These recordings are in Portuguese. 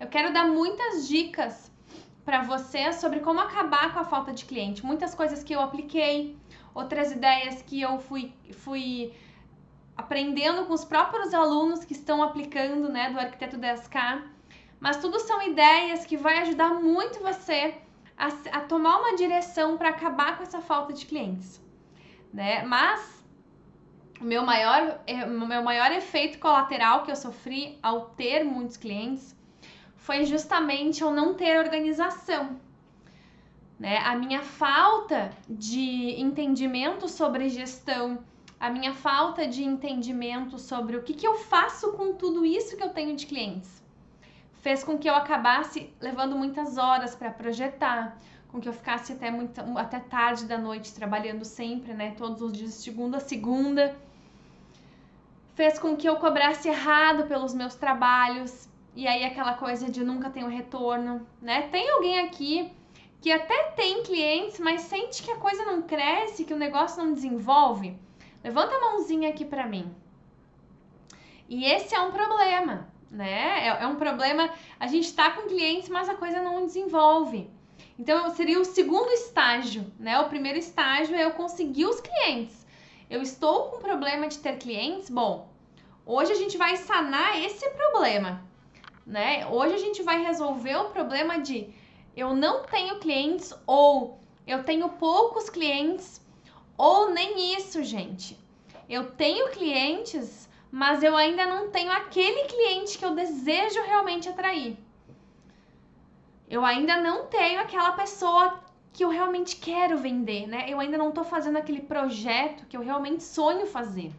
eu quero dar muitas dicas para você sobre como acabar com a falta de cliente. Muitas coisas que eu apliquei, outras ideias que eu fui aprendendo com os próprios alunos que estão aplicando, né, do Arquiteto 10K. Mas tudo são ideias que vai ajudar muito você a tomar uma direção para acabar com essa falta de clientes, né? Mas o meu maior efeito colateral que eu sofri ao ter muitos clientes foi justamente eu não ter organização, né? A minha falta de entendimento sobre gestão, a minha falta de entendimento sobre o que eu faço com tudo isso que eu tenho de clientes, fez com que eu acabasse levando muitas horas para projetar, com que eu ficasse até tarde da noite trabalhando sempre, né? Todos os dias, segunda a segunda. Fez com que eu cobrasse errado pelos meus trabalhos, e aí aquela coisa de nunca ter um retorno, né? Tem alguém aqui que até tem clientes, mas sente que a coisa não cresce, que o negócio não desenvolve? Levanta a mãozinha aqui pra mim. E esse é um problema, né? É um problema, a gente tá com clientes, mas a coisa não desenvolve. Então, seria o segundo estágio, né? O primeiro estágio é eu conseguir os clientes. Eu estou com problema de ter clientes? Bom, hoje a gente vai sanar esse problema, né? Hoje a gente vai resolver o problema de eu não tenho clientes, ou eu tenho poucos clientes, ou nem isso, gente. Eu tenho clientes, mas eu ainda não tenho aquele cliente que eu desejo realmente atrair. Eu ainda não tenho aquela pessoa que eu realmente quero vender, né? Eu ainda não tô fazendo aquele projeto que eu realmente sonho fazer.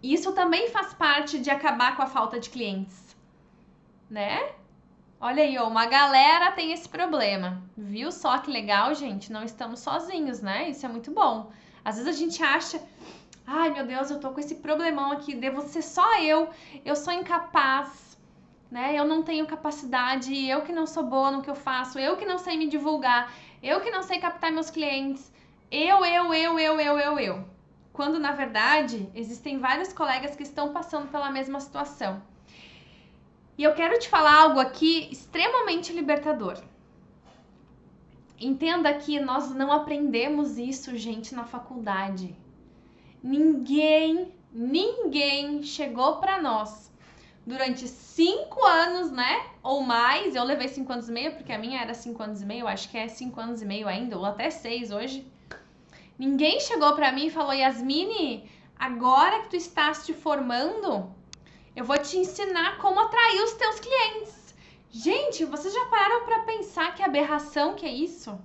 Isso também faz parte de acabar com a falta de clientes, né? Olha aí, ó, uma galera tem esse problema. Viu só que legal, gente? Não estamos sozinhos, né? Isso é muito bom. Às vezes a gente acha, ai meu Deus, eu tô com esse problemão aqui, devo ser só eu sou incapaz, né? Eu não tenho capacidade, eu que não sou boa no que eu faço, eu que não sei me divulgar, eu que não sei captar meus clientes, eu. Quando na verdade existem vários colegas que estão passando pela mesma situação. E eu quero te falar algo aqui extremamente libertador. Entenda que nós não aprendemos isso, gente, na faculdade. Ninguém chegou para nós durante 5 anos, né? Ou mais. Eu levei 5 anos e meio, porque a minha era 5 anos e meio, eu acho que é 5 anos e meio ainda, ou até 6 hoje. Ninguém chegou para mim e falou: Yasmine, agora que tu estás te formando, eu vou te ensinar como atrair os teus clientes. Gente, vocês já pararam para pensar que aberração que é isso?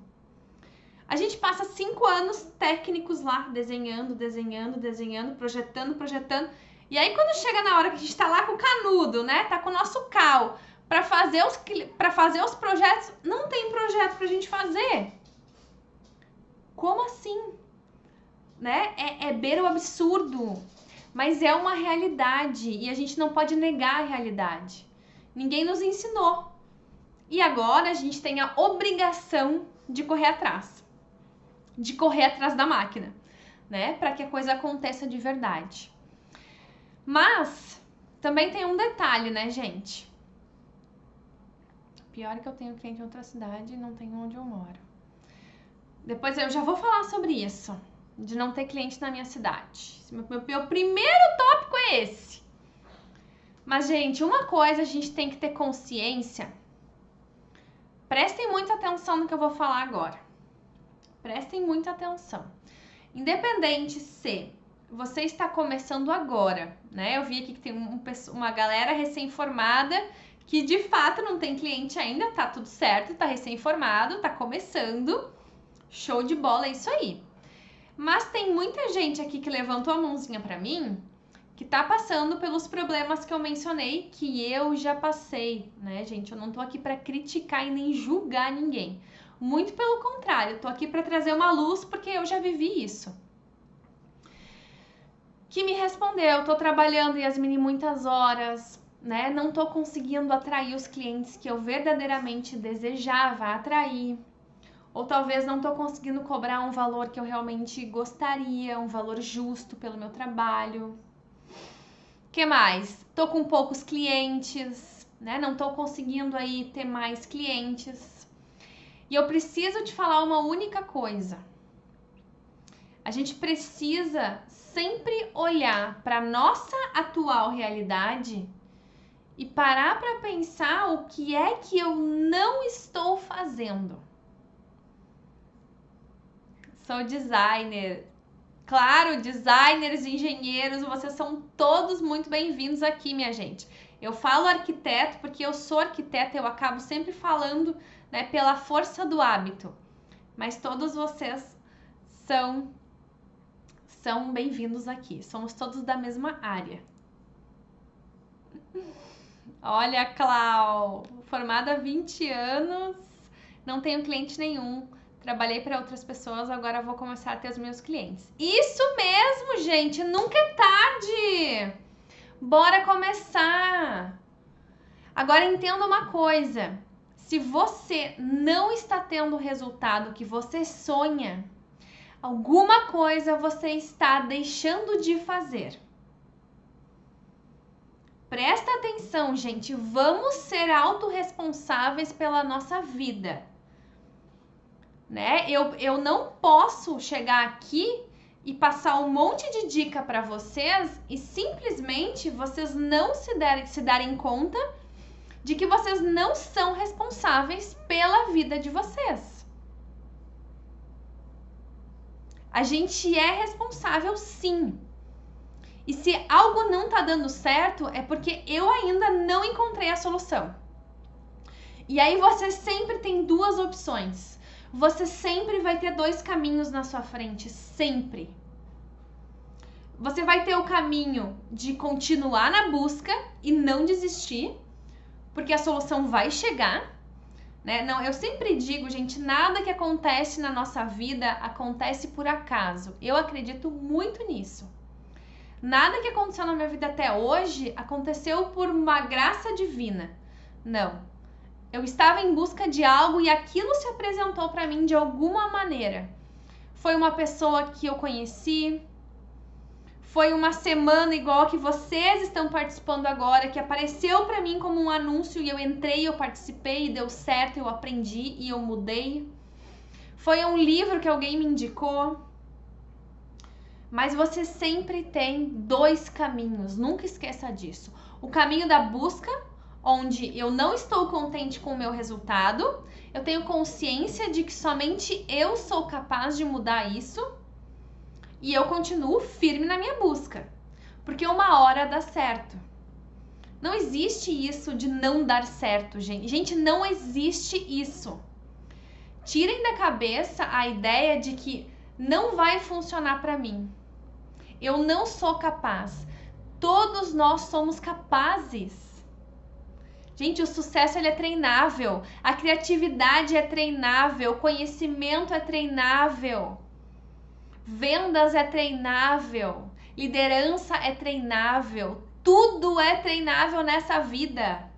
A gente passa 5 anos técnicos lá, desenhando, projetando. E aí, quando chega na hora que a gente tá lá com o canudo, né? Tá com o nosso cal para fazer os projetos, não tem projeto pra gente fazer. Como assim? Né? É beira o absurdo. Mas é uma realidade e a gente não pode negar a realidade. Ninguém nos ensinou. E agora a gente tem a obrigação de correr atrás. De correr atrás da máquina, né? Para que a coisa aconteça de verdade. Mas também tem um detalhe, né, gente? Pior é que eu tenho cliente em outra cidade e não tenho onde eu moro. Depois eu já vou falar sobre isso, de não ter cliente na minha cidade. Meu primeiro tópico é esse. Mas, gente, uma coisa a gente tem que ter consciência. Prestem muita atenção no que eu vou falar agora. Prestem muita atenção. Independente se você está começando agora, né? Eu vi aqui que tem uma galera recém-formada que de fato não tem cliente ainda, tá tudo certo, tá recém-formado, tá começando. Show de bola, é isso aí. Mas tem muita gente aqui que levantou a mãozinha pra mim que tá passando pelos problemas que eu mencionei, que eu já passei, né, gente? Eu não tô aqui pra criticar e nem julgar ninguém. Muito pelo contrário, eu tô aqui pra trazer uma luz porque eu já vivi isso. Que me respondeu: tô trabalhando, Yasmine, muitas horas, né? Não tô conseguindo atrair os clientes que eu verdadeiramente desejava atrair. Ou talvez não tô conseguindo cobrar um valor que eu realmente gostaria, um valor justo pelo meu trabalho. Que mais? Tô com poucos clientes, né? Não tô conseguindo aí ter mais clientes. E eu preciso te falar uma única coisa. A gente precisa sempre olhar para nossa atual realidade e parar para pensar o que é que eu não estou fazendo. Sou designer. Claro, designers, engenheiros, vocês são todos muito bem-vindos aqui, minha gente. Eu falo arquiteto porque eu sou arquiteta, eu acabo sempre falando, né, pela força do hábito. Mas todos vocês são bem-vindos aqui. Somos todos da mesma área. Olha, Clau, formada há 20 anos, não tenho cliente nenhum. Trabalhei para outras pessoas, agora vou começar a ter os meus clientes. Isso mesmo, gente, nunca é tarde. Bora começar. Agora entenda uma coisa. Se você não está tendo o resultado que você sonha, alguma coisa você está deixando de fazer. Presta atenção, gente. Vamos ser autorresponsáveis pela nossa vida. Né? Eu não posso chegar aqui e passar um monte de dica para vocês e simplesmente vocês não se darem conta de que vocês não são responsáveis pela vida de vocês. A gente é responsável, sim. E se algo não tá dando certo, é porque eu ainda não encontrei a solução. E aí você sempre tem duas opções. Você sempre vai ter dois caminhos na sua frente, sempre. Você vai ter o caminho de continuar na busca e não desistir, porque a solução vai chegar, né? Não, eu sempre digo, gente, nada que acontece na nossa vida acontece por acaso. Eu acredito muito nisso. Nada que aconteceu na minha vida até hoje aconteceu por uma graça divina. Não. Eu estava em busca de algo e aquilo se apresentou para mim de alguma maneira. Foi uma pessoa que eu conheci, foi uma semana igual que vocês estão participando agora, que apareceu para mim como um anúncio e eu entrei, eu participei e deu certo, eu aprendi e eu mudei. Foi um livro que alguém me indicou. Mas você sempre tem dois caminhos, nunca esqueça disso. O caminho da busca, onde eu não estou contente com o meu resultado, eu tenho consciência de que somente eu sou capaz de mudar isso e eu continuo firme na minha busca, porque uma hora dá certo. Não existe isso de não dar certo, gente. Gente, não existe isso. Tirem da cabeça a ideia de que não vai funcionar para mim. Eu não sou capaz. Todos nós somos capazes. Gente, o sucesso ele é treinável. A criatividade é treinável. O conhecimento é treinável. Vendas é treinável. Liderança é treinável. Tudo é treinável nessa vida.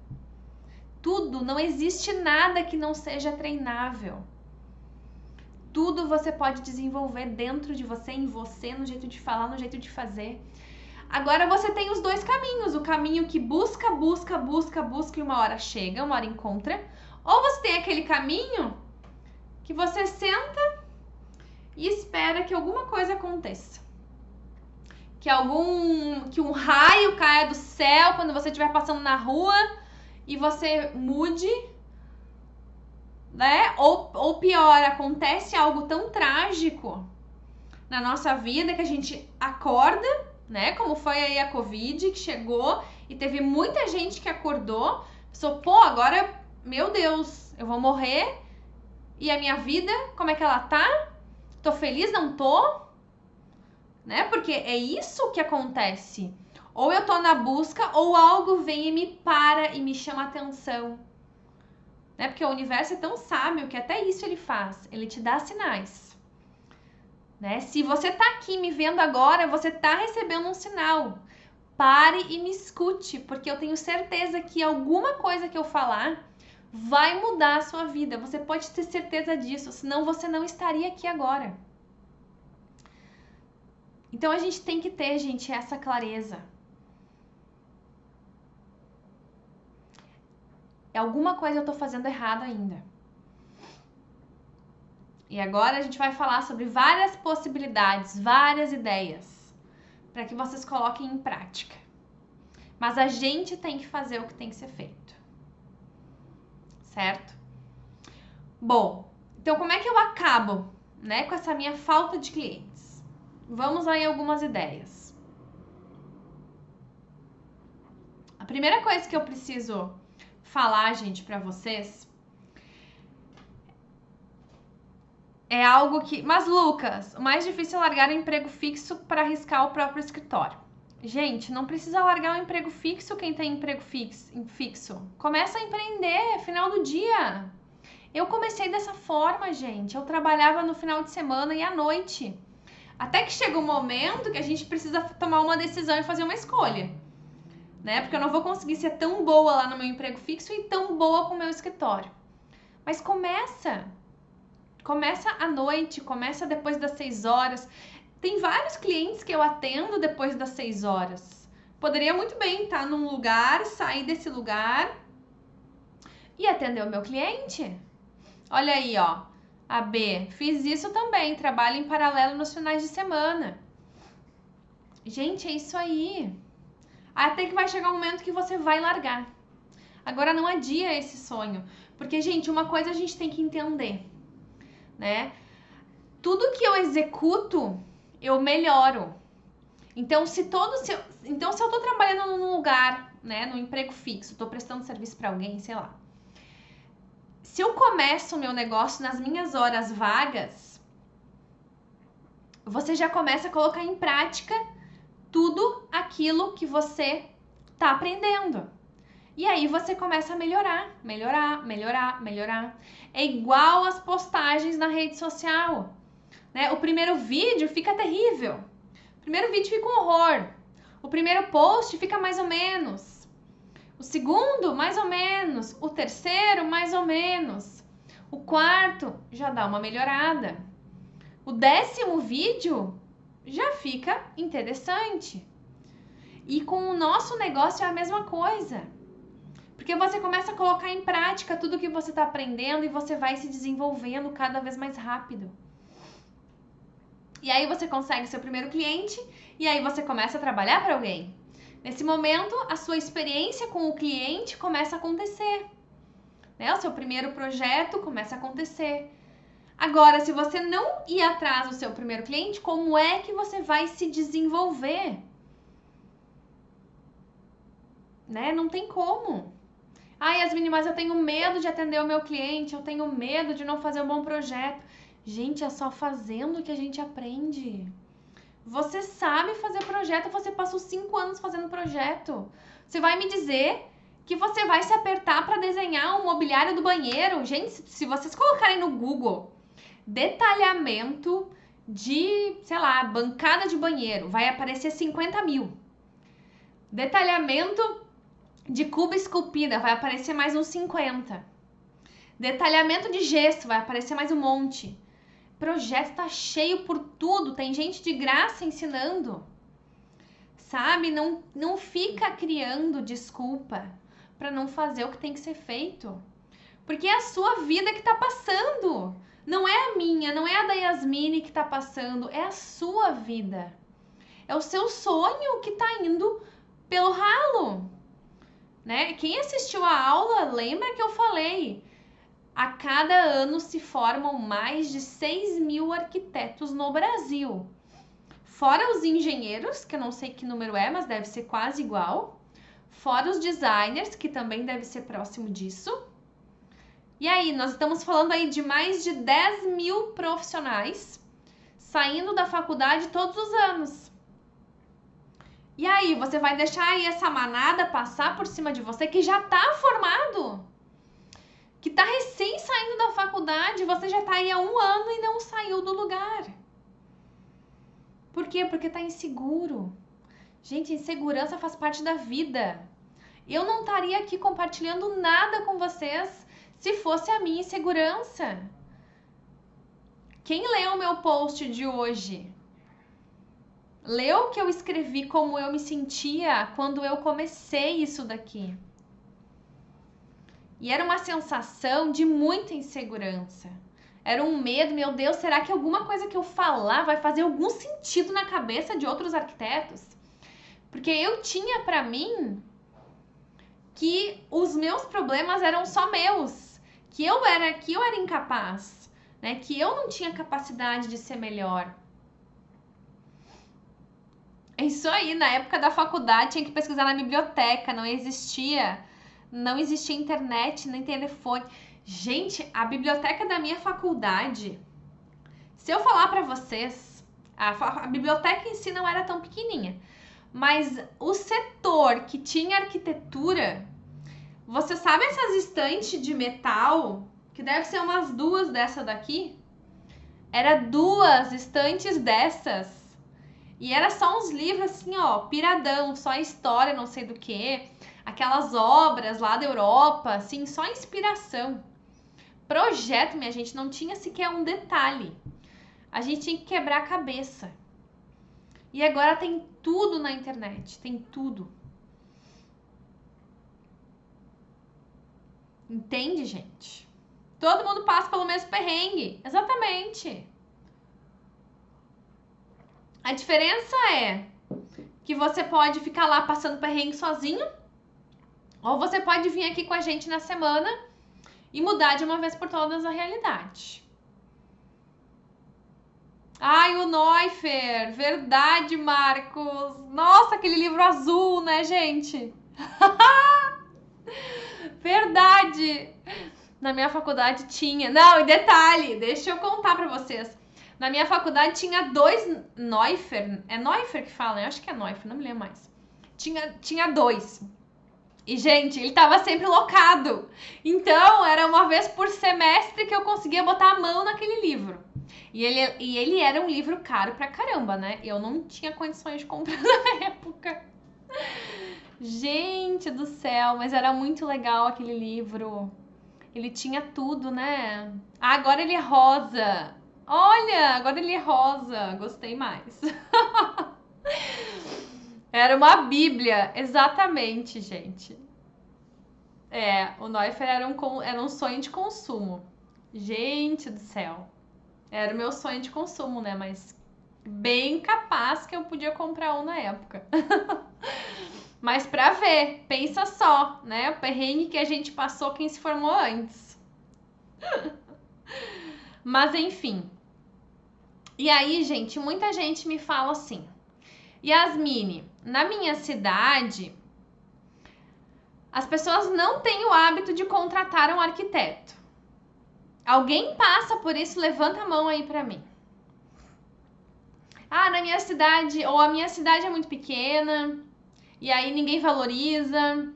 Tudo. Não existe nada que não seja treinável. Tudo você pode desenvolver dentro de você, em você, no jeito de falar, no jeito de fazer. Agora você tem os dois caminhos. O caminho que busca e uma hora chega, uma hora encontra. Ou você tem aquele caminho que você senta e espera que alguma coisa aconteça. Que um raio caia do céu quando você estiver passando na rua e você mude, né? Ou pior, acontece algo tão trágico na nossa vida que a gente acorda, né? Como foi aí a Covid, que chegou e teve muita gente que acordou, pensou, pô, agora, meu Deus, eu vou morrer e a minha vida, como é que ela tá? Tô feliz, não tô? Né? Porque é isso que acontece. Ou eu tô na busca, ou algo vem e me para e me chama atenção. Né? Porque o universo é tão sábio que até isso ele faz. Ele te dá sinais. Né? Se você tá aqui me vendo agora, você tá recebendo um sinal. Pare e me escute, porque eu tenho certeza que alguma coisa que eu falar vai mudar a sua vida. Você pode ter certeza disso, senão você não estaria aqui agora. Então a gente tem que ter, gente, essa clareza. Alguma coisa eu tô fazendo errado ainda. E agora a gente vai falar sobre várias possibilidades, várias ideias, para que vocês coloquem em prática. Mas a gente tem que fazer o que tem que ser feito. Certo? Bom, então como é que eu acabo, né, com essa minha falta de clientes? Vamos lá em algumas ideias. A primeira coisa que eu preciso falar, gente, para vocês é algo que... Mas, Lucas, o mais difícil é largar o emprego fixo para arriscar o próprio escritório. Gente, não precisa largar o emprego fixo quem tem emprego fixo. Começa a empreender, final do dia. Eu comecei dessa forma, gente. Eu trabalhava no final de semana e à noite. Até que chega um momento que a gente precisa tomar uma decisão e fazer uma escolha. Né? Porque eu não vou conseguir ser tão boa lá no meu emprego fixo e tão boa com o meu escritório. Mas começa à noite, começa depois das 6 horas. Tem vários clientes que eu atendo depois das 6 horas. Poderia muito bem estar num lugar, sair desse lugar e atender o meu cliente. Olha aí, ó. A B, fiz isso também, trabalho em paralelo nos finais de semana. Gente, é isso aí. Até que vai chegar um momento que você vai largar. Agora não adia esse sonho. Porque, gente, uma coisa a gente tem que entender, né? Tudo que eu executo, eu melhoro. Então, se eu tô trabalhando num lugar, né, num emprego fixo, tô prestando serviço para alguém, sei lá. Se eu começo o meu negócio nas minhas horas vagas, você já começa a colocar em prática tudo aquilo que você tá aprendendo. E aí você começa a melhorar. É igual as postagens na rede social, né? O primeiro vídeo fica terrível. O primeiro vídeo fica um horror. O primeiro post fica mais ou menos. O segundo, mais ou menos. O terceiro, mais ou menos. O quarto já dá uma melhorada. O 10º vídeo já fica interessante. E com o nosso negócio é a mesma coisa. Porque você começa a colocar em prática tudo que você está aprendendo e você vai se desenvolvendo cada vez mais rápido. E aí você consegue seu primeiro cliente e aí você começa a trabalhar para alguém. Nesse momento, a sua experiência com o cliente começa a acontecer. Né? O seu primeiro projeto começa a acontecer. Agora, se você não ir atrás do seu primeiro cliente, como é que você vai se desenvolver? Né? Não tem como. Ai, Yasmine, mas eu tenho medo de atender o meu cliente, eu tenho medo de não fazer um bom projeto. Gente, é só fazendo que a gente aprende. Você sabe fazer projeto, você passou 5 anos fazendo projeto. Você vai me dizer que você vai se apertar para desenhar um mobiliário do banheiro? Gente, se vocês colocarem no Google detalhamento de, sei lá, bancada de banheiro, vai aparecer 50 mil. Detalhamento de cuba esculpida, vai aparecer mais uns 50. Detalhamento de gesso, vai aparecer mais um monte. Projeto tá cheio por tudo, tem gente de graça ensinando. Sabe? Não fica criando desculpa para não fazer o que tem que ser feito. Porque é a sua vida que tá passando. Não é a minha, não é a da Yasmine que tá passando, é a sua vida. É o seu sonho que tá indo pelo ralo. Né? Quem assistiu a aula, lembra que eu falei? A cada ano se formam mais de 6.000 arquitetos no Brasil. Fora os engenheiros, que eu não sei que número é, mas deve ser quase igual. Fora os designers, que também deve ser próximo disso. E aí, nós estamos falando aí de mais de 10.000 profissionais saindo da faculdade todos os anos. E aí, você vai deixar aí essa manada passar por cima de você que já tá formado? Que tá recém saindo da faculdade, você já tá aí há 1 ano e não saiu do lugar. Por quê? Porque tá inseguro. Gente, insegurança faz parte da vida. Eu não estaria aqui compartilhando nada com vocês se fosse a minha insegurança. Quem leu o meu post de hoje? Leu o que eu escrevi, como eu me sentia quando eu comecei isso daqui. E era uma sensação de muita insegurança. Era um medo, meu Deus, será que alguma coisa que eu falar vai fazer algum sentido na cabeça de outros arquitetos? Porque eu tinha pra mim que os meus problemas eram só meus, que eu era incapaz, né? Que eu não tinha capacidade de ser melhor. É isso aí, na época da faculdade tinha que pesquisar na biblioteca, não existia internet, nem telefone. Gente, a biblioteca da minha faculdade, se eu falar pra vocês, a biblioteca em si não era tão pequenininha, mas o setor que tinha arquitetura, você sabe essas estantes de metal, que deve ser umas 2 dessa daqui? Era 2 estantes dessas. E era só uns livros assim, ó, piradão, só história, não sei do que, aquelas obras lá da Europa, assim, só inspiração. Projeto, minha gente, não tinha sequer um detalhe. A gente tinha que quebrar a cabeça. E agora tem tudo na internet, tem tudo. Entende, gente? Todo mundo passa pelo mesmo perrengue. Exatamente. A diferença é que você pode ficar lá passando perrengue sozinho, ou você pode vir aqui com a gente na semana e mudar de uma vez por todas a realidade. Ai, o Neuffer, verdade, Marcos. Nossa, aquele livro azul, né, gente? Verdade. Na minha faculdade tinha. Não, e detalhe, deixa eu contar pra vocês. Na minha faculdade tinha 2 Neuffer. É Neuffer que fala, né? Eu acho que é Neuffer, não me lembro mais. Tinha 2. E, gente, ele tava sempre locado. Então, era uma vez por semestre que eu conseguia botar a mão naquele livro. E ele era um livro caro pra caramba, né? Eu não tinha condições de comprar na época. Gente do céu, mas era muito legal aquele livro. Ele tinha tudo, né? Ah, agora ele é rosa. Olha, agora ele é rosa. Gostei mais. Era uma bíblia, exatamente, gente. O Neuffer era um sonho de consumo. Gente do céu. Era o meu sonho de consumo, né? Mas bem capaz que eu podia comprar um na época. Mas pra ver, pensa só, né? O perrengue que a gente passou quem se formou antes. Mas enfim. E aí, gente, muita gente me fala assim: Yasmine, na minha cidade, as pessoas não têm o hábito de contratar um arquiteto. Alguém passa por isso? Levanta a mão aí pra mim. Ah, na minha cidade, ou a minha cidade é muito pequena, e aí ninguém valoriza.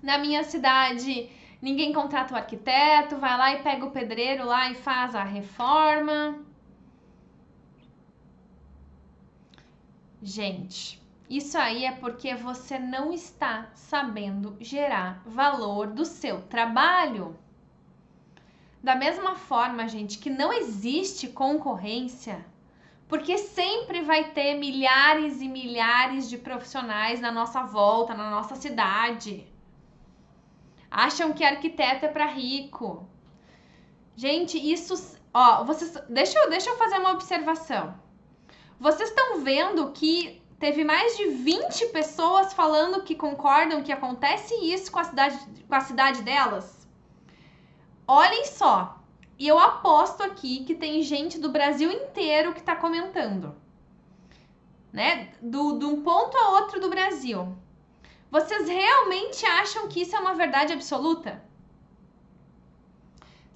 Na minha cidade, ninguém contrata o arquiteto, vai lá e pega o pedreiro lá e faz a reforma. Gente, isso aí é porque você não está sabendo gerar valor do seu trabalho. Da mesma forma, gente, que não existe concorrência, porque sempre vai ter milhares e milhares de profissionais na nossa volta, na nossa cidade. Acham que arquiteto é para rico. Gente, isso... Ó, deixa eu fazer uma observação. Vocês estão vendo que teve mais de 20 pessoas falando que concordam que acontece isso com a cidade delas? Olhem só. E eu aposto aqui que tem gente do Brasil inteiro que está comentando. Né? De um ponto a outro do Brasil. Vocês realmente acham que isso é uma verdade absoluta?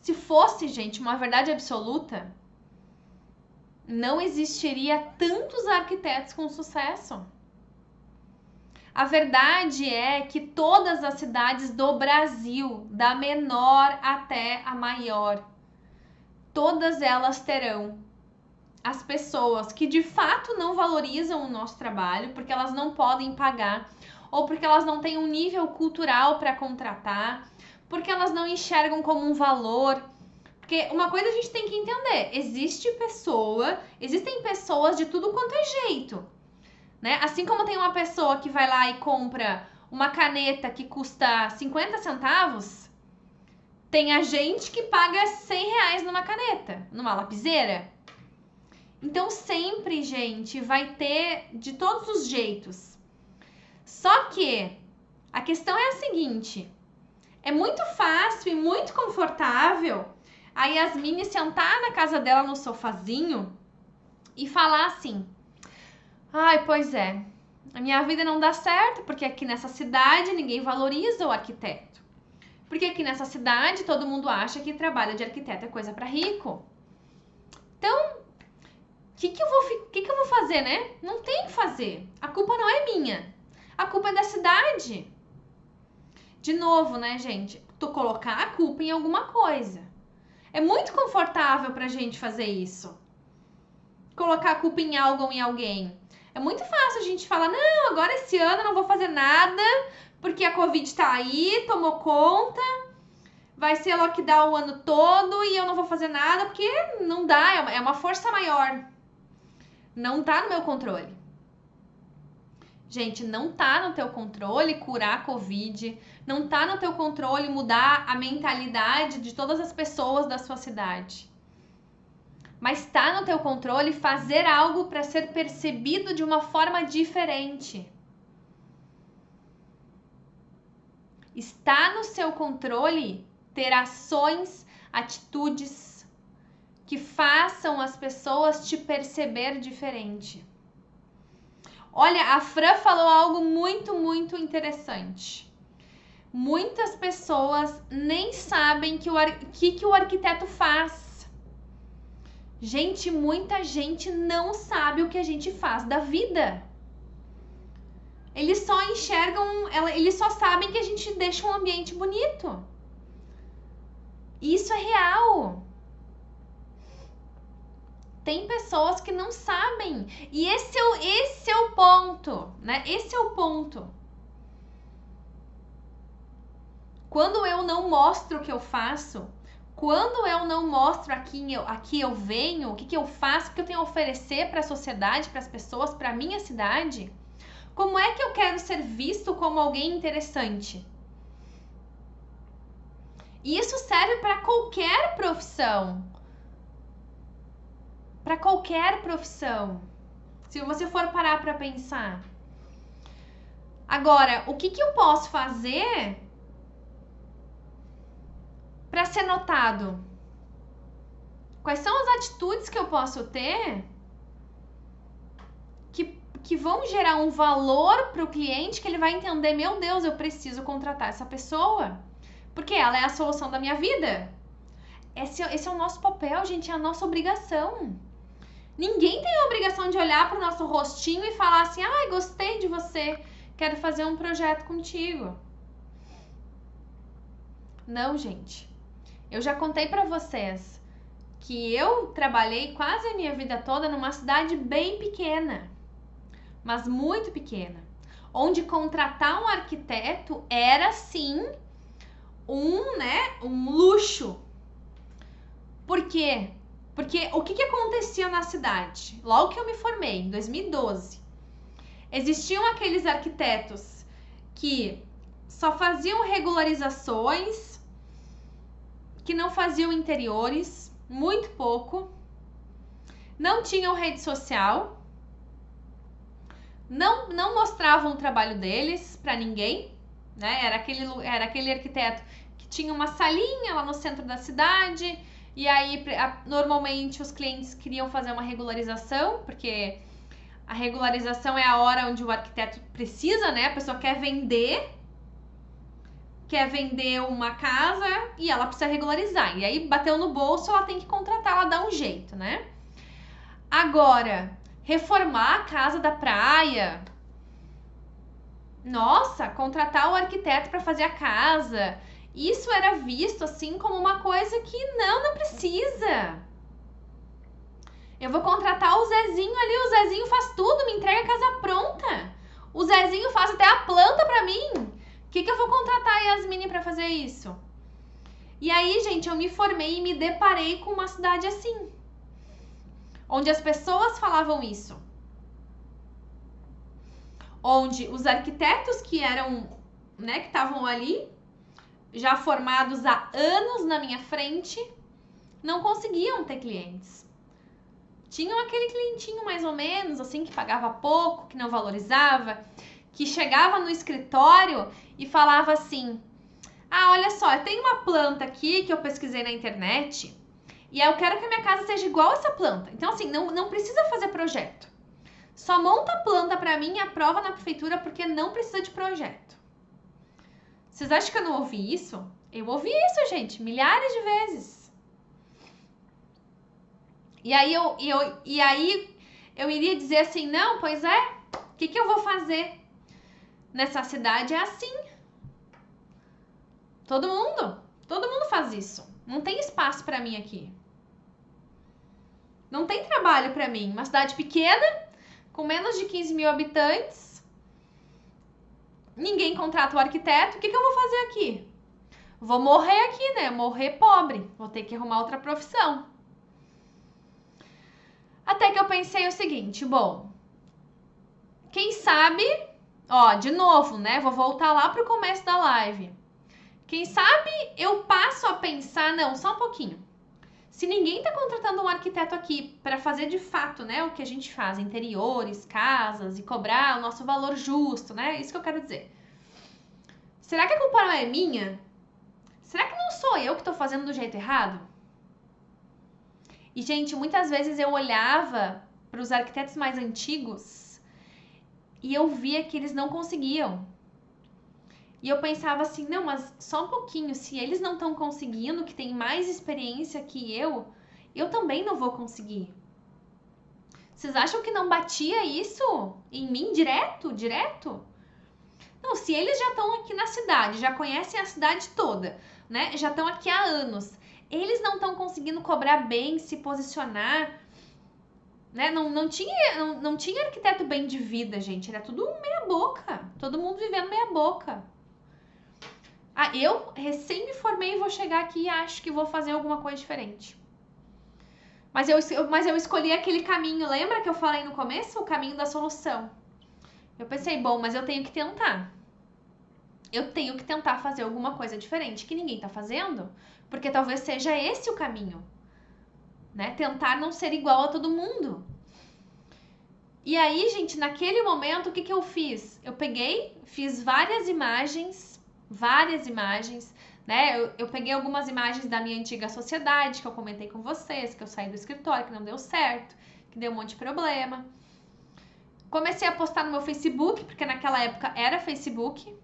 Se fosse, gente, uma verdade absoluta, não existiria tantos arquitetos com sucesso. A verdade é que todas as cidades do Brasil, da menor até a maior, todas elas terão as pessoas que de fato não valorizam o nosso trabalho, porque elas não podem pagar, ou porque elas não têm um nível cultural para contratar, porque elas não enxergam como um valor. Porque uma coisa a gente tem que entender, existem pessoas de tudo quanto é jeito, né? Assim como tem uma pessoa que vai lá e compra uma caneta que custa 50 centavos, Tem a gente que paga R$100 numa caneta, numa lapiseira. Então sempre, gente, vai ter de todos os jeitos. Só que a questão é a seguinte: é muito fácil e muito confortável a Yasmine sentar na casa dela no sofazinho e falar assim: ai, pois é, a minha vida não dá certo porque aqui nessa cidade ninguém valoriza o arquiteto. Porque aqui nessa cidade todo mundo acha que trabalho de arquiteto é coisa para rico. Então, o que eu vou fazer, né? Não tem o que fazer. A culpa não é minha. A culpa é da cidade. De novo, né, gente? Tu colocar a culpa em alguma coisa. É muito confortável pra gente fazer isso. Colocar a culpa em algo ou em alguém. É muito fácil a gente falar: não, agora esse ano eu não vou fazer nada porque a Covid tá aí, tomou conta, vai ser lockdown o ano todo e eu não vou fazer nada porque não dá, é uma força maior. Não tá no meu controle. Gente, não tá no teu controle curar a Covid, não tá no teu controle mudar a mentalidade de todas as pessoas da sua cidade. Mas tá no teu controle fazer algo para ser percebido de uma forma diferente. Está no seu controle ter ações, atitudes que façam as pessoas te perceber diferente. Olha, a Fran falou algo muito, muito interessante. Muitas pessoas nem sabem que o arquiteto faz. Gente, muita gente não sabe o que a gente faz da vida. Eles só enxergam, eles só sabem que a gente deixa um ambiente bonito. Isso é real. Tem pessoas que não sabem. E esse é o ponto, né? Esse é o ponto. Quando eu não mostro o que eu faço, quando eu não mostro aqui eu venho, o que eu faço, o que eu tenho a oferecer para a sociedade, para as pessoas, para a minha cidade, como é que eu quero ser visto como alguém interessante? E isso serve para qualquer profissão. Para qualquer profissão. Se você for parar para pensar. Agora, o que eu posso fazer para ser notado? Quais são as atitudes que eu posso ter que vão gerar um valor para o cliente que ele vai entender: meu Deus, eu preciso contratar essa pessoa porque ela é a solução da minha vida. Esse é o nosso papel, gente, é a nossa obrigação. Ninguém tem a obrigação de olhar para o nosso rostinho e falar assim: ai, gostei de você, quero fazer um projeto contigo. Não, gente. Eu já contei para vocês que eu trabalhei quase a minha vida toda numa cidade bem pequena, mas muito pequena, onde contratar um arquiteto era sim um luxo. Por quê? Porque o que acontecia na cidade? Logo que eu me formei, em 2012, existiam aqueles arquitetos que só faziam regularizações, que não faziam interiores, muito pouco, não tinham rede social, não mostravam o trabalho deles para ninguém, né? Era aquele arquiteto que tinha uma salinha lá no centro da cidade, e aí normalmente os clientes queriam fazer uma regularização, porque a regularização é a hora onde o arquiteto precisa, né? A pessoa quer vender uma casa e ela precisa regularizar. E aí bateu no bolso, ela tem que contratar, ela dá um jeito, né? Agora, reformar a casa da praia. Nossa, contratar o arquiteto para fazer a casa. Isso era visto assim como uma coisa que não precisa. Eu vou contratar o Zezinho ali, o Zezinho faz tudo, me entrega a casa pronta. O Zezinho faz até a planta para mim. O que eu vou contratar a Yasmine para fazer isso? E aí, gente, eu me formei e me deparei com uma cidade assim, onde as pessoas falavam isso. Onde os arquitetos que eram, né, que estavam ali, já formados há anos na minha frente, não conseguiam ter clientes. Tinham aquele clientinho mais ou menos, assim, que pagava pouco, que não valorizava, que chegava no escritório e falava assim: ah, olha só, eu tenho uma planta aqui que eu pesquisei na internet e eu quero que a minha casa seja igual a essa planta. Então, assim, não precisa fazer projeto. Só monta a planta pra mim e aprova na prefeitura porque não precisa de projeto. Vocês acham que eu não ouvi isso? Eu ouvi isso, gente, milhares de vezes. E aí eu iria dizer assim, não, pois é, o que eu vou fazer? Nessa cidade é assim. Todo mundo faz isso. Não tem espaço pra mim aqui. Não tem trabalho pra mim. Uma cidade pequena, com menos de 15 mil habitantes. Ninguém contrata o arquiteto. O que eu vou fazer aqui? Vou morrer aqui, né? Morrer pobre. Vou ter que arrumar outra profissão. Até que eu pensei o seguinte, bom, quem sabe, ó, de novo, né? Vou voltar lá pro começo da live. Quem sabe eu passo a pensar, não, só um pouquinho. Se ninguém tá contratando um arquiteto aqui para fazer de fato, né, o que a gente faz, interiores, casas e cobrar o nosso valor justo, né? Isso que eu quero dizer. Será que a culpa não é minha? Será que não sou eu que tô fazendo do jeito errado? E, gente, muitas vezes eu olhava para os arquitetos mais antigos e eu via que eles não conseguiam. E eu pensava assim, não, mas só um pouquinho, se eles não estão conseguindo, que tem mais experiência que eu também não vou conseguir. Vocês acham que não batia isso em mim direto? Não, se eles já estão aqui na cidade, já conhecem a cidade toda, né? Já estão aqui há anos. Eles não estão conseguindo cobrar bem, se posicionar, né? Não tinha arquiteto bem de vida, gente. Era tudo meia boca. Todo mundo vivendo meia boca. Ah, eu recém me formei e vou chegar aqui e acho que vou fazer alguma coisa diferente. Mas eu escolhi aquele caminho, lembra que eu falei no começo? O caminho da solução. Eu pensei, bom, mas eu tenho que tentar. Eu tenho que tentar fazer alguma coisa diferente que ninguém tá fazendo, porque talvez seja esse o caminho, né? Tentar não ser igual a todo mundo. E aí, gente, naquele momento, o que eu fiz? Eu peguei, fiz várias imagens, né? Eu peguei algumas imagens da minha antiga sociedade, que eu comentei com vocês, que eu saí do escritório, que não deu certo, que deu um monte de problema. Comecei a postar no meu Facebook, porque naquela época era Facebook.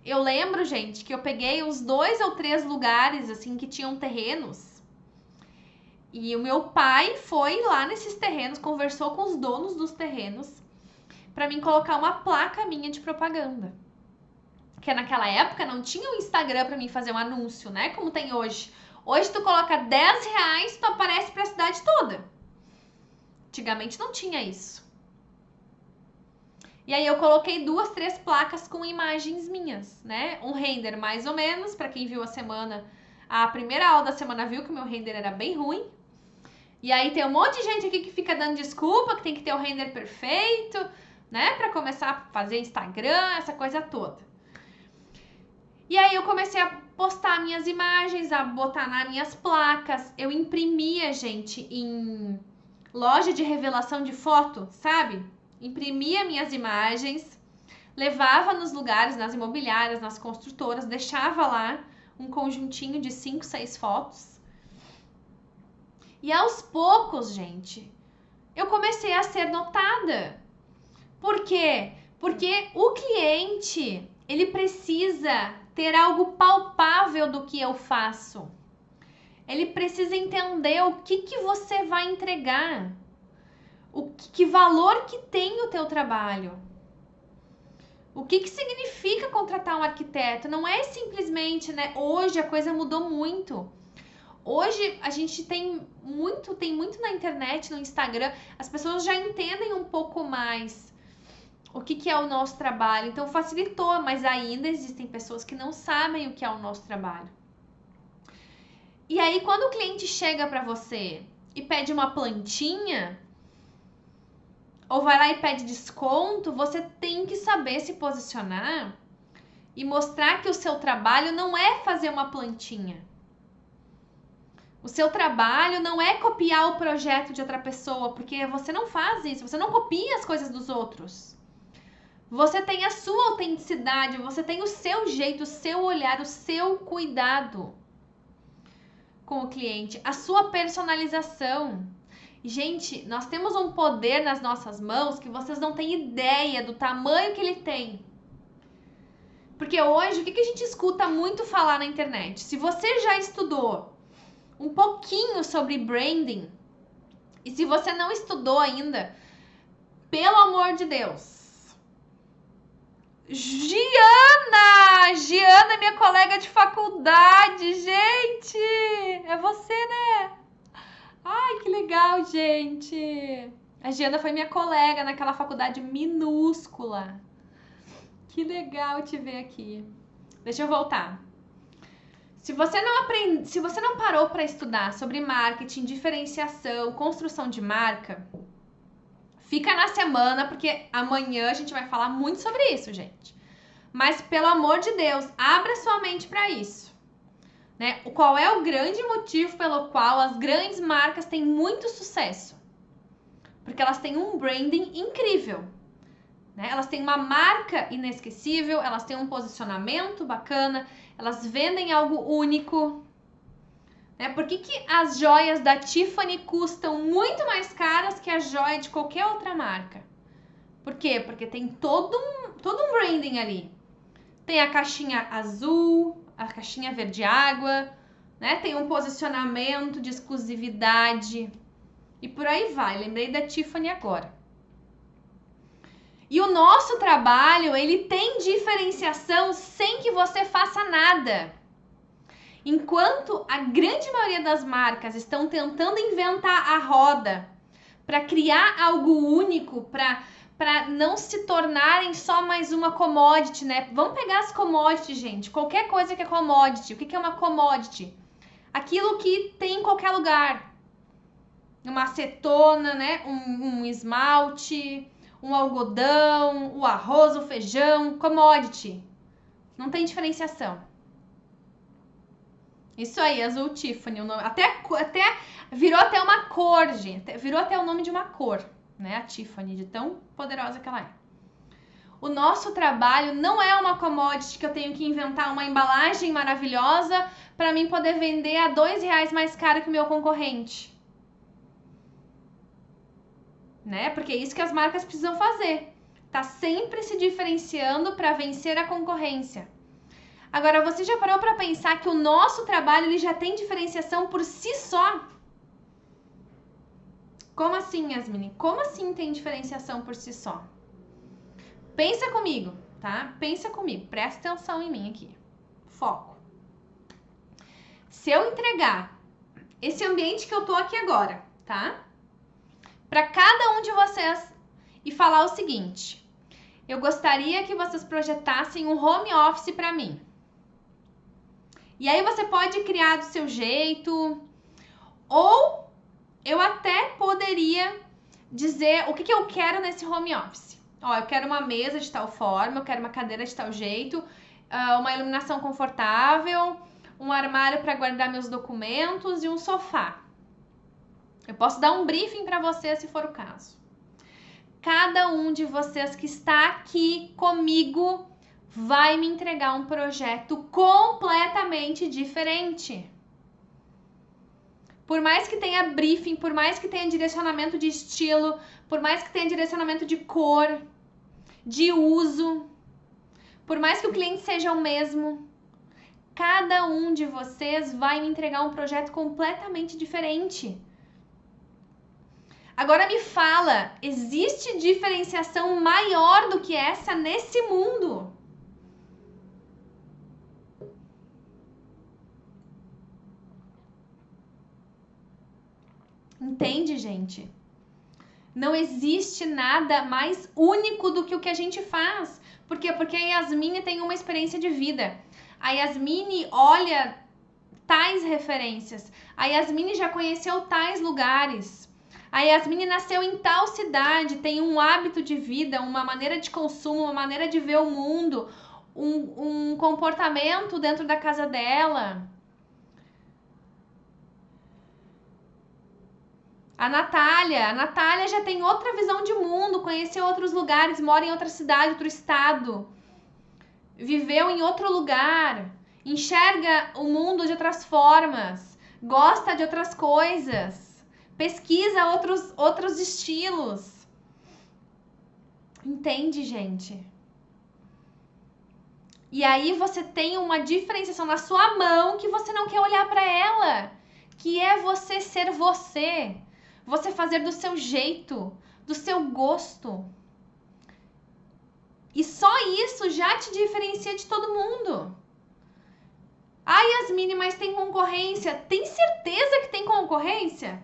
Eu lembro, gente, que eu peguei uns 2 ou 3 lugares, assim, que tinham terrenos. E o meu pai foi lá nesses terrenos, conversou com os donos dos terrenos, pra mim colocar uma placa minha de propaganda. Porque naquela época não tinha o Instagram pra mim fazer um anúncio, né? Como tem hoje. Hoje tu coloca R$10, tu aparece pra cidade toda. Antigamente não tinha isso. E aí eu coloquei 2, 3 placas com imagens minhas, né? Um render mais ou menos, pra quem viu a semana, a primeira aula da semana viu que o meu render era bem ruim. E aí tem um monte de gente aqui que fica dando desculpa, que tem que ter o render perfeito, né? Pra começar a fazer Instagram, essa coisa toda. E aí eu comecei a postar minhas imagens, a botar nas minhas placas. Eu imprimia, gente, em loja de revelação de foto, sabe? Imprimia minhas imagens, levava nos lugares, nas imobiliárias, nas construtoras, deixava lá um conjuntinho de 5, 6 fotos. E aos poucos, gente, eu comecei a ser notada. Por quê? Porque o cliente, ele precisa ter algo palpável do que eu faço. Ele precisa entender o que você vai entregar. Que valor que tem o teu trabalho. O que significa contratar um arquiteto? Não é simplesmente, né? Hoje a coisa mudou muito. Hoje a gente tem muito na internet, no Instagram, as pessoas já entendem um pouco mais o que é o nosso trabalho. Então facilitou, mas ainda existem pessoas que não sabem o que é o nosso trabalho. E aí quando o cliente chega para você e pede uma plantinha, ou vai lá e pede desconto, você tem que saber se posicionar e mostrar que o seu trabalho não é fazer uma plantinha. O seu trabalho não é copiar o projeto de outra pessoa, porque você não faz isso, você não copia as coisas dos outros. Você tem a sua autenticidade, você tem o seu jeito, o seu olhar, o seu cuidado com o cliente, a sua personalização. Gente, nós temos um poder nas nossas mãos que vocês não têm ideia do tamanho que ele tem. Porque hoje, o que a gente escuta muito falar na internet? Se você já estudou um pouquinho sobre branding, e se você não estudou ainda, pelo amor de Deus. Giana é minha colega de faculdade, gente! É você, né? Ai, que legal, gente! A Giana foi minha colega naquela faculdade minúscula. Que legal te ver aqui. Deixa eu voltar. Se você não parou para estudar sobre marketing, diferenciação, construção de marca, fica na semana, porque amanhã a gente vai falar muito sobre isso, gente. Mas, pelo amor de Deus, abra sua mente para isso. Né? Qual é o grande motivo pelo qual as grandes marcas têm muito sucesso? Porque elas têm um branding incrível. Né? Elas têm uma marca inesquecível, elas têm um posicionamento bacana, elas vendem algo único. Né? Por que as joias da Tiffany custam muito mais caras que a joia de qualquer outra marca? Por quê? Porque tem todo um branding ali. Tem a caixinha azul, a caixinha verde água, né? Tem um posicionamento de exclusividade e por aí vai. Lembrei da Tiffany agora. E o nosso trabalho, ele tem diferenciação sem que você faça nada. Enquanto a grande maioria das marcas estão tentando inventar a roda para criar algo único, para não se tornarem só mais uma commodity, né? Vamos pegar as commodities, gente. Qualquer coisa que é commodity. O que é uma commodity? Aquilo que tem em qualquer lugar. Uma acetona, né? Um esmalte, um algodão, o arroz, o feijão, commodity. Não tem diferenciação. Isso aí, azul Tiffany. O nome, até virou até uma cor, gente. Virou até o nome de uma cor, né? A Tiffany, de tão poderosa que ela é. O nosso trabalho não é uma commodity que eu tenho que inventar uma embalagem maravilhosa para mim poder vender a R$2 mais caro que o meu concorrente. Né? Porque é isso que as marcas precisam fazer. Tá sempre se diferenciando para vencer a concorrência. Agora, você já parou para pensar que o nosso trabalho ele já tem diferenciação por si só? Como assim, Yasmine? Como assim tem diferenciação por si só? Pensa comigo, tá? Pensa comigo. Presta atenção em mim aqui. Foco. Se eu entregar esse ambiente que eu tô aqui agora, tá? Para cada um de vocês e falar o seguinte: eu gostaria que vocês projetassem um home office para mim. E aí você pode criar do seu jeito, ou eu até poderia dizer o que eu quero nesse home office. Ó, eu quero uma mesa de tal forma, eu quero uma cadeira de tal jeito, uma iluminação confortável, um armário para guardar meus documentos e um sofá. Eu posso dar um briefing para você se for o caso. Cada um de vocês que está aqui comigo vai me entregar um projeto completamente diferente. Por mais que tenha briefing, por mais que tenha direcionamento de estilo, por mais que tenha direcionamento de cor, de uso, por mais que o cliente seja o mesmo, cada um de vocês vai me entregar um projeto completamente diferente. Agora me fala, existe diferenciação maior do que essa nesse mundo? Entende, gente? Não existe nada mais único do que o que a gente faz. Por quê? Porque a Yasmine tem uma experiência de vida. A Yasmine olha tais referências. A Yasmine já conheceu tais lugares. A Yasmine nasceu em tal cidade, tem um hábito de vida, uma maneira de consumo, uma maneira de ver o mundo, um comportamento dentro da casa dela. A Natália já tem outra visão de mundo, conheceu outros lugares, mora em outra cidade, outro estado, viveu em outro lugar, enxerga o mundo de outras formas, gosta de outras coisas, pesquisa outros estilos. Entende, gente? E aí você tem uma diferenciação na sua mão que você não quer olhar para ela, que é você ser você. Você fazer do seu jeito, do seu gosto. E só isso já te diferencia de todo mundo. Ai, Yasmine, mas tem concorrência. Tem certeza que tem concorrência?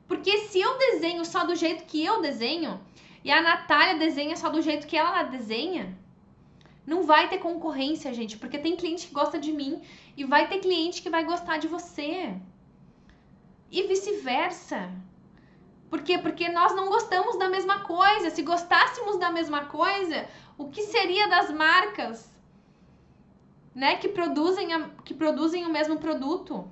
Porque se eu desenho só do jeito que eu desenho, e a Natália desenha só do jeito que ela desenha, não vai ter concorrência, gente. Porque tem cliente que gosta de mim e vai ter cliente que vai gostar de você. E vice-versa. Por quê? Porque nós não gostamos da mesma coisa. Se gostássemos da mesma coisa, o que seria das marcas, né, que produzem o mesmo produto?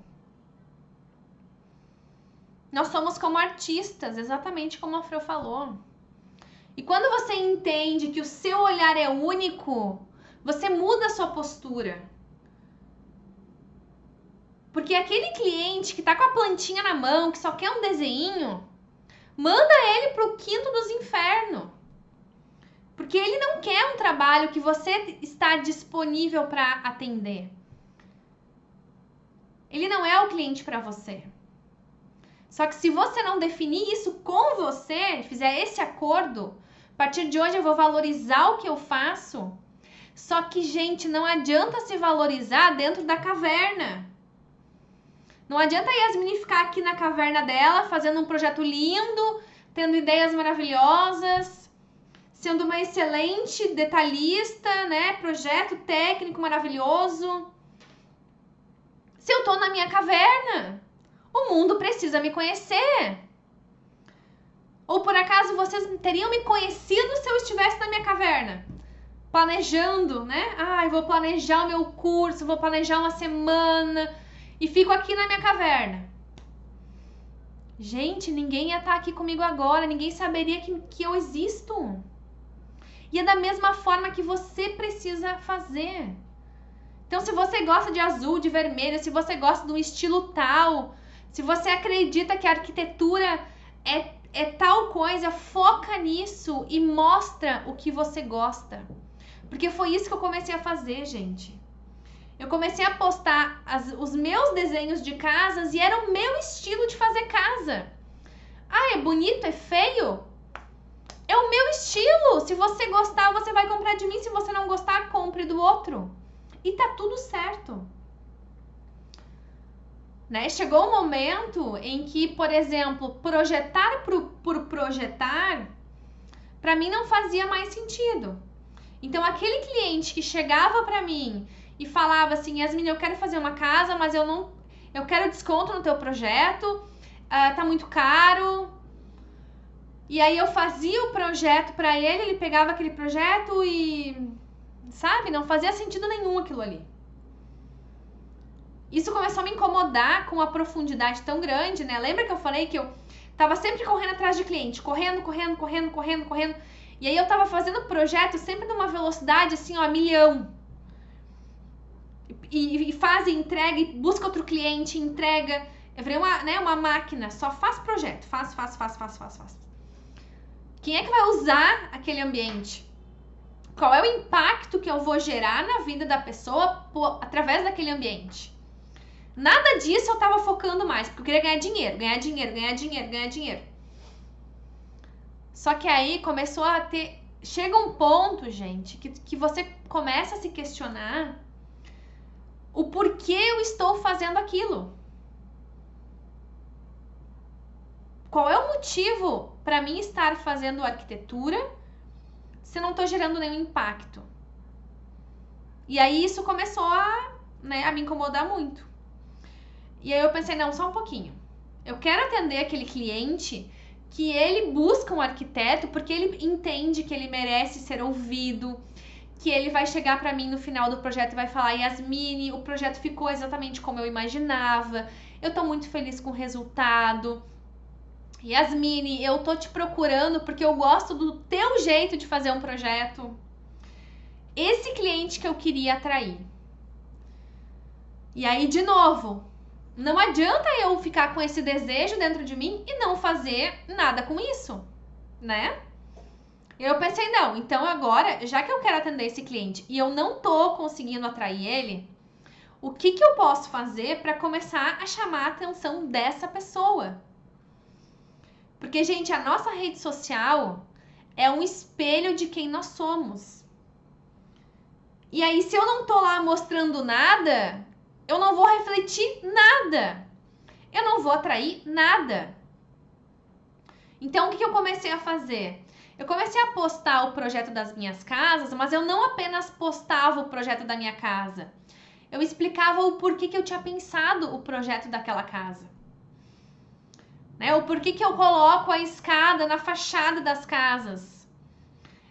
Nós somos como artistas, exatamente como a Fran falou. E quando você entende que o seu olhar é único, você muda a sua postura. Porque aquele cliente que tá com a plantinha na mão, que só quer um desenho, manda ele pro quinto dos infernos. Porque ele não quer um trabalho que você está disponível para atender. Ele não é o cliente para você. Só que se você não definir isso com você, fizer esse acordo, a partir de hoje eu vou valorizar o que eu faço. Só que, gente, não adianta se valorizar dentro da caverna. Não adianta a Yasmine ficar aqui na caverna dela, fazendo um projeto lindo, tendo ideias maravilhosas, sendo uma excelente detalhista, né? Projeto técnico maravilhoso. Se eu tô na minha caverna, o mundo precisa me conhecer. Ou por acaso vocês teriam me conhecido se eu estivesse na minha caverna? Planejando, né? Ah, eu vou planejar o meu curso, vou planejar uma semana e fico aqui na minha caverna. Gente, ninguém ia estar aqui comigo agora, ninguém saberia que eu existo. E é da mesma forma que você precisa fazer. Então, se você gosta de azul, de vermelho, se você gosta de um estilo tal, se você acredita que a arquitetura é tal coisa, foca nisso e mostra o que você gosta. Porque foi isso que eu comecei a fazer, gente. Eu comecei a postar os meus desenhos de casas e era o meu estilo de fazer casa. Ah, é bonito? É feio? É o meu estilo. Se você gostar, você vai comprar de mim. Se você não gostar, compre do outro. E tá tudo certo. Né? Chegou um momento em que, por exemplo, projetar por projetar, para mim não fazia mais sentido. Então, aquele cliente que chegava para mim e falava assim, Yasmine, eu quero fazer uma casa, mas eu quero desconto no teu projeto, tá muito caro. E aí eu fazia o projeto para ele pegava aquele projeto e, sabe, não fazia sentido nenhum aquilo ali. Isso começou a me incomodar com uma profundidade tão grande, né? Lembra que eu falei que eu tava sempre correndo atrás de cliente, correndo. E aí eu tava fazendo projeto sempre numa velocidade assim, ó, 1.000.000. E faz, entrega, e busca outro cliente, entrega. Eu virei uma máquina, só faz projeto, faz. Quem é que vai usar aquele ambiente? Qual é o impacto que eu vou gerar na vida da pessoa através daquele ambiente? Nada disso eu tava focando mais, porque eu queria ganhar dinheiro. Só que aí começou a ter... Chega um ponto, gente, que você começa a se questionar o porquê eu estou fazendo aquilo. Qual é o motivo para mim estar fazendo arquitetura se não estou gerando nenhum impacto? E aí isso começou a me incomodar muito. E aí eu pensei, não, só um pouquinho. Eu quero atender aquele cliente que ele busca um arquiteto porque ele entende que ele merece ser ouvido, que ele vai chegar pra mim no final do projeto e vai falar: Yasmine, o projeto ficou exatamente como eu imaginava, eu tô muito feliz com o resultado. Yasmine, eu tô te procurando porque eu gosto do teu jeito de fazer um projeto. Esse cliente que eu queria atrair. E aí, de novo, não adianta eu ficar com esse desejo dentro de mim e não fazer nada com isso, né? Eu pensei, não, então agora, já que eu quero atender esse cliente e eu não tô conseguindo atrair ele, o que eu posso fazer para começar a chamar a atenção dessa pessoa? Porque, gente, a nossa rede social é um espelho de quem nós somos. E aí, se eu não tô lá mostrando nada, eu não vou refletir nada. Eu não vou atrair nada. Então, o que eu comecei a fazer? Eu comecei a postar o projeto das minhas casas, mas eu não apenas postava o projeto da minha casa. Eu explicava o porquê que eu tinha pensado o projeto daquela casa. Né? O porquê que eu coloco a escada na fachada das casas.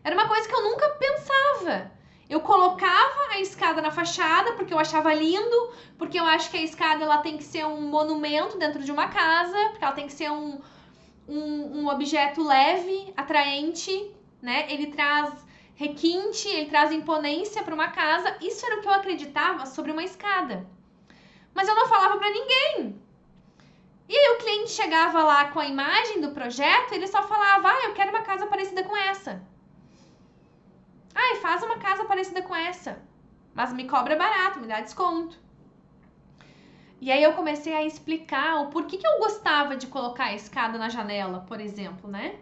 Era uma coisa que eu nunca pensava. Eu colocava a escada na fachada porque eu achava lindo, porque eu acho que a escada ela tem que ser um monumento dentro de uma casa, porque ela tem que ser um objeto leve, atraente, né? Ele traz requinte, ele traz imponência para uma casa. Isso era o que eu acreditava sobre uma escada. Mas eu não falava para ninguém. E aí o cliente chegava lá com a imagem do projeto, ele só falava: eu quero uma casa parecida com essa. Faz uma casa parecida com essa, mas me cobra barato, me dá desconto. E aí eu comecei a explicar o porquê que eu gostava de colocar a escada na janela, por exemplo, né?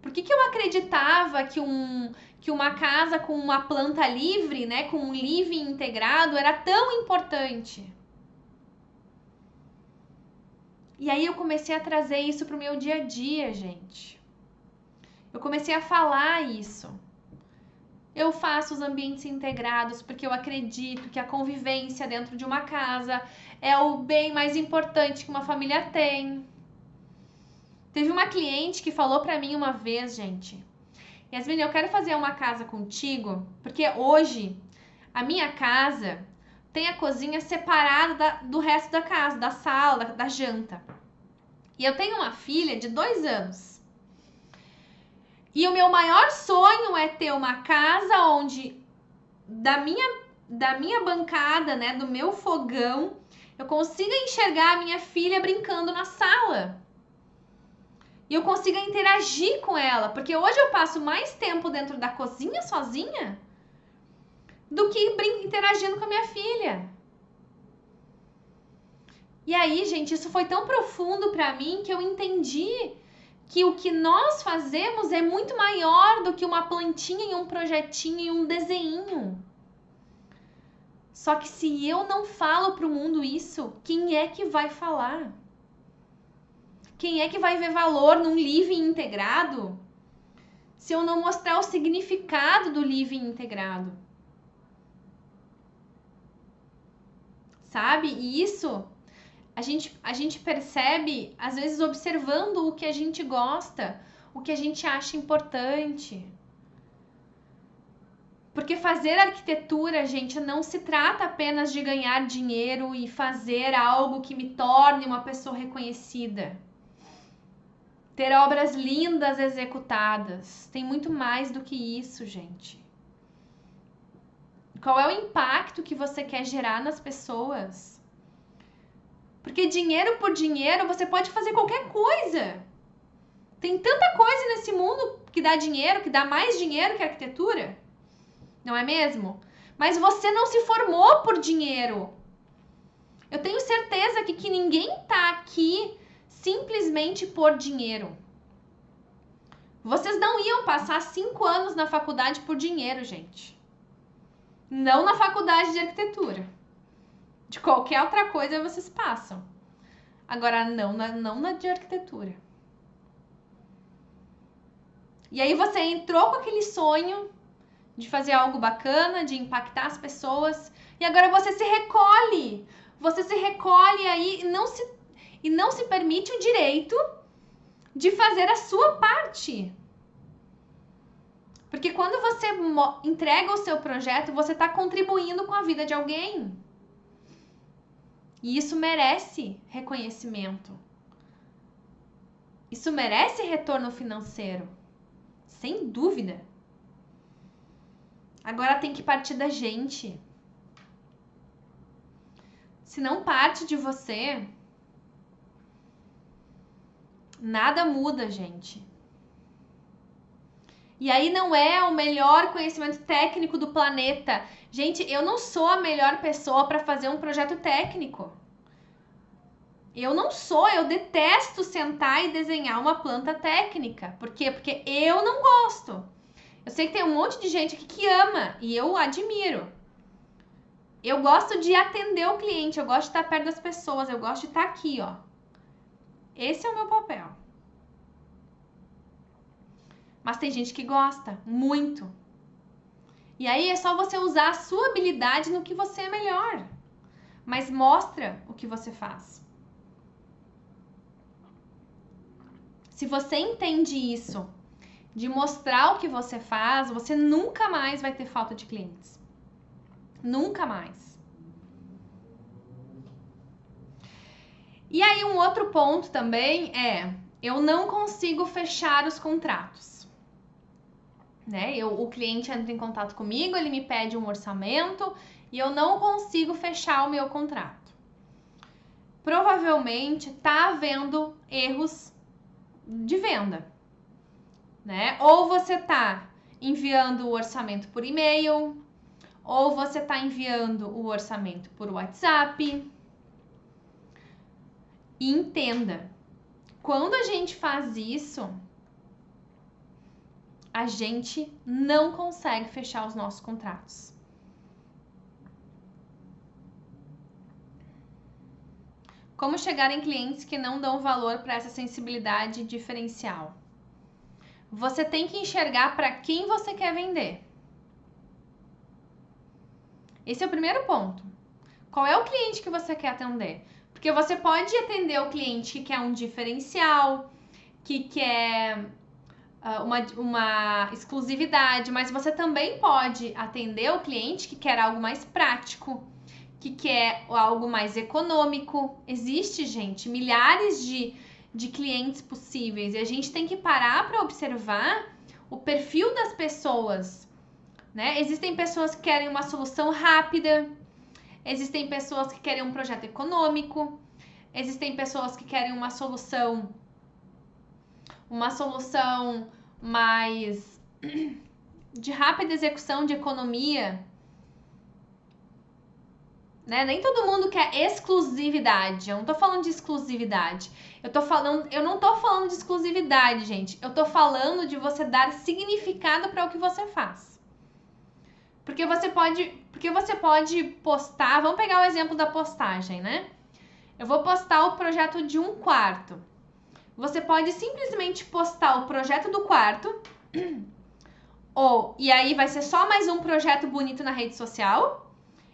Por que eu acreditava que uma casa com uma planta livre, né, com um living integrado, era tão importante? E aí eu comecei a trazer isso pro meu dia a dia, gente. Eu comecei a falar isso. Eu faço os ambientes integrados porque eu acredito que a convivência dentro de uma casa é o bem mais importante que uma família tem. Teve uma cliente que falou pra mim uma vez, gente: Yasmine, eu quero fazer uma casa contigo, porque hoje a minha casa tem a cozinha separada do resto da casa, da sala, da janta. E eu tenho uma filha de 2 anos. E o meu maior sonho é ter uma casa onde da minha bancada, né, do meu fogão, eu consiga enxergar a minha filha brincando na sala. E eu consiga interagir com ela, porque hoje eu passo mais tempo dentro da cozinha sozinha do que interagindo com a minha filha. E aí, gente, isso foi tão profundo pra mim que eu entendi que o que nós fazemos é muito maior do que uma plantinha e um projetinho e um desenho. Só que se eu não falo pro mundo isso, quem é que vai falar? Quem é que vai ver valor num living integrado se eu não mostrar o significado do living integrado? Sabe? E isso a gente percebe, às vezes, observando o que a gente gosta, o que a gente acha importante. Porque fazer arquitetura, gente, não se trata apenas de ganhar dinheiro e fazer algo que me torne uma pessoa reconhecida. Ter obras lindas executadas. Tem muito mais do que isso, gente. Qual é o impacto que você quer gerar nas pessoas? Porque dinheiro por dinheiro, você pode fazer qualquer coisa. Tem tanta coisa nesse mundo que dá dinheiro, que dá mais dinheiro que a arquitetura. Não é mesmo? Mas você não se formou por dinheiro. Eu tenho certeza que ninguém tá aqui simplesmente por dinheiro. Vocês não iam passar 5 anos na faculdade por dinheiro, gente. Não na faculdade de arquitetura. De qualquer outra coisa vocês passam. Agora, não na de arquitetura. E aí você entrou com aquele sonho de fazer algo bacana, de impactar as pessoas, e agora você se recolhe. Você se recolhe aí e não se permite o direito de fazer a sua parte. Porque quando você entrega o seu projeto, você está contribuindo com a vida de alguém. E isso merece reconhecimento. Isso merece retorno financeiro. Sem dúvida. Agora tem que partir da gente. Se não parte de você, nada muda, gente. E aí não é o melhor conhecimento técnico do planeta. Gente, eu não sou a melhor pessoa para fazer um projeto técnico. Eu não sou, eu detesto sentar e desenhar uma planta técnica. Por quê? Porque eu não gosto. Eu sei que tem um monte de gente aqui que ama e eu admiro. Eu gosto de atender o cliente, eu gosto de estar perto das pessoas, eu gosto de estar aqui, ó. Esse é o meu papel. Mas tem gente que gosta, muito. E aí é só você usar a sua habilidade no que você é melhor. Mas mostra o que você faz. Se você entende isso, de mostrar o que você faz, você nunca mais vai ter falta de clientes. Nunca mais. E aí um outro ponto também é, eu não consigo fechar os contratos. Né? O cliente entra em contato comigo, ele me pede um orçamento e eu não consigo fechar o meu contrato. Provavelmente tá havendo erros de venda, né? Ou você tá enviando o orçamento por e-mail, ou você tá enviando o orçamento por WhatsApp. E entenda, quando a gente faz isso, a gente não consegue fechar os nossos contratos. Como chegar em clientes que não dão valor para essa sensibilidade diferencial? Você tem que enxergar para quem você quer vender. Esse é o primeiro ponto. Qual é o cliente que você quer atender? Porque você pode atender o cliente que quer um diferencial, que quer uma exclusividade, mas você também pode atender o cliente que quer algo mais prático, que quer algo mais econômico. Existe, gente, milhares de clientes possíveis e a gente tem que parar para observar o perfil das pessoas, né? Existem pessoas que querem uma solução rápida, existem pessoas que querem um projeto econômico, existem pessoas que querem uma solução mais de rápida execução, de economia, né? Nem todo mundo quer exclusividade. Eu não tô falando de exclusividade. Eu não tô falando de exclusividade, gente. Eu tô falando de você dar significado para o que você faz. Porque você pode postar, vamos pegar o exemplo da postagem, né? Eu vou postar o projeto de um quarto. Você pode simplesmente postar o projeto do quarto, e aí vai ser só mais um projeto bonito na rede social.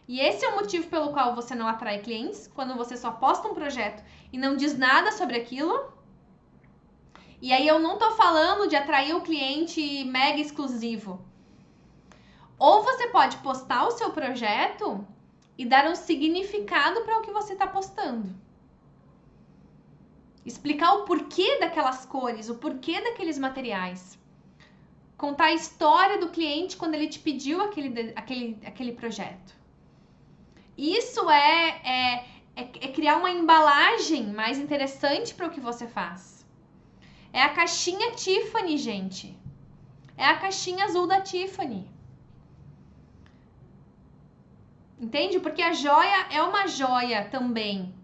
E esse é o motivo pelo qual você não atrai clientes, quando você só posta um projeto e não diz nada sobre aquilo. E aí eu não tô falando de atrair o cliente mega exclusivo. Ou você pode postar o seu projeto e dar um significado para o que você está postando. Explicar o porquê daquelas cores, o porquê daqueles materiais. Contar a história do cliente quando ele te pediu aquele projeto. Isso é criar uma embalagem mais interessante para o que você faz. É a caixinha Tiffany, gente. É a caixinha azul da Tiffany. Entende? Porque a joia é uma joia também.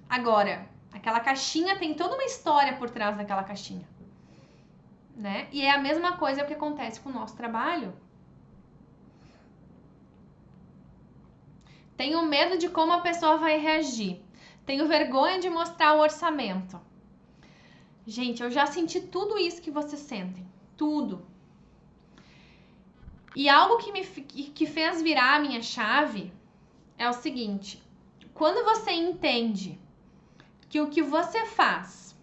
Agora, aquela caixinha tem toda uma história por trás daquela caixinha, né? E é a mesma coisa que acontece com o nosso trabalho. Tenho medo de como a pessoa vai reagir. Tenho vergonha de mostrar o orçamento. Gente, eu já senti tudo isso que vocês sentem. Tudo. E algo que fez virar a minha chave é o seguinte. Quando você entende que o que você faz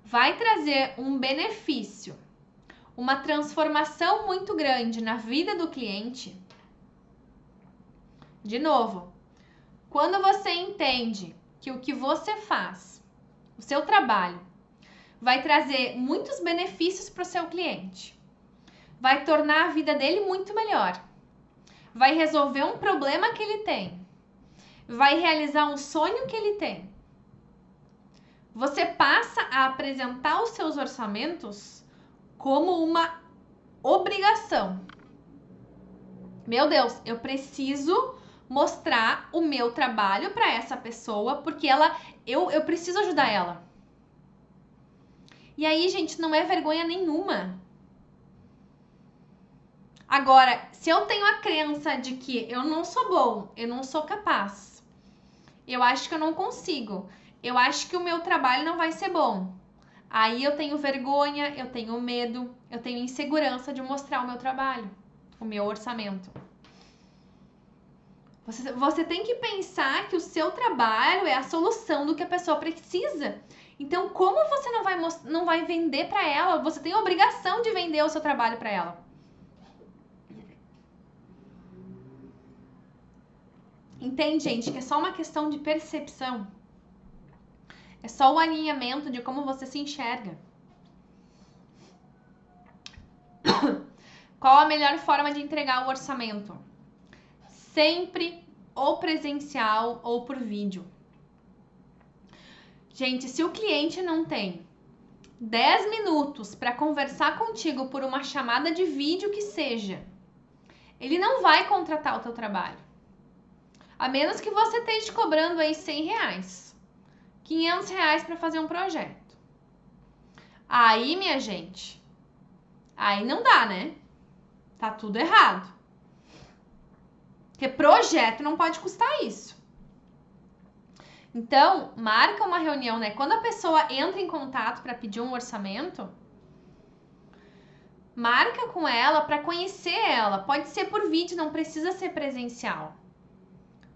vai trazer um benefício uma transformação muito grande na vida do cliente. De novo, quando você entende que o que você faz, o seu trabalho, vai trazer muitos benefícios para o seu cliente, vai tornar a vida dele muito melhor, vai resolver um problema que ele tem, vai realizar um sonho que ele tem, você passa a apresentar os seus orçamentos como uma obrigação. Meu Deus, eu preciso mostrar o meu trabalho para essa pessoa porque eu preciso ajudar ela. E aí, gente, não é vergonha nenhuma. Agora, se eu tenho a crença de que eu não sou bom, eu não sou capaz, eu acho que eu não consigo, eu acho que o meu trabalho não vai ser bom, aí eu tenho vergonha, eu tenho medo, eu tenho insegurança de mostrar o meu trabalho, o meu orçamento. Você tem que pensar que o seu trabalho é a solução do que a pessoa precisa. Então, como você não vai vender para ela? Você tem a obrigação de vender o seu trabalho para ela. Entende, gente, que é só uma questão de percepção. É só o alinhamento de como você se enxerga. Qual a melhor forma de entregar o orçamento? Sempre ou presencial ou por vídeo. Gente, se o cliente não tem 10 minutos para conversar contigo por uma chamada de vídeo que seja, ele não vai contratar o teu trabalho. A menos que você esteja cobrando aí R$100, R$500 para fazer um projeto. Aí, minha gente, aí não dá, né? Tá tudo errado. Porque projeto não pode custar isso. Então, marca uma reunião, né? Quando a pessoa entra em contato para pedir um orçamento, marca com ela para conhecer ela. Pode ser por vídeo, não precisa ser presencial.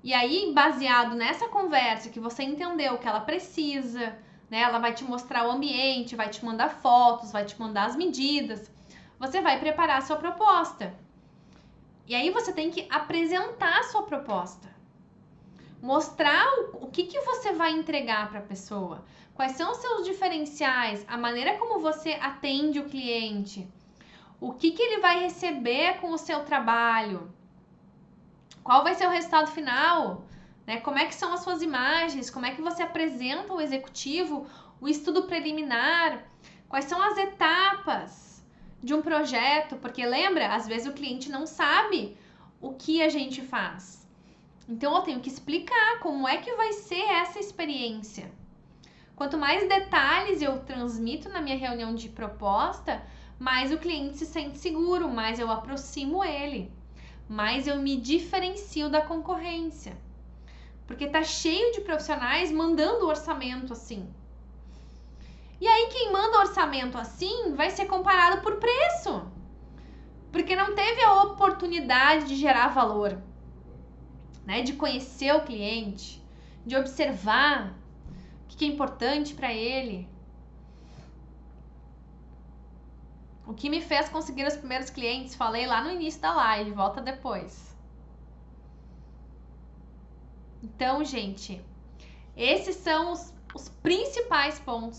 E aí, baseado nessa conversa que você entendeu o que ela precisa, né? Ela vai te mostrar o ambiente, vai te mandar fotos, vai te mandar as medidas. Você vai preparar a sua proposta. E aí você tem que apresentar a sua proposta. Mostrar o que você vai entregar para a pessoa. Quais são os seus diferenciais, a maneira como você atende o cliente. O que ele vai receber com o seu trabalho. Qual vai ser o resultado final? Né? Como é que são as suas imagens? Como é que você apresenta o executivo? O estudo preliminar? Quais são as etapas de um projeto? Porque lembra, às vezes o cliente não sabe o que a gente faz. Então eu tenho que explicar como é que vai ser essa experiência. Quanto mais detalhes eu transmito na minha reunião de proposta, mais o cliente se sente seguro, mais eu aproximo ele, mais eu me diferencio da concorrência. Porque tá cheio de profissionais mandando orçamento assim. E aí quem manda orçamento assim vai ser comparado por preço. Porque não teve a oportunidade de gerar valor, né? De conhecer o cliente, de observar o que é importante para ele. O que me fez conseguir os primeiros clientes, falei lá no início da live, volta depois. Então, gente, esses são os principais pontos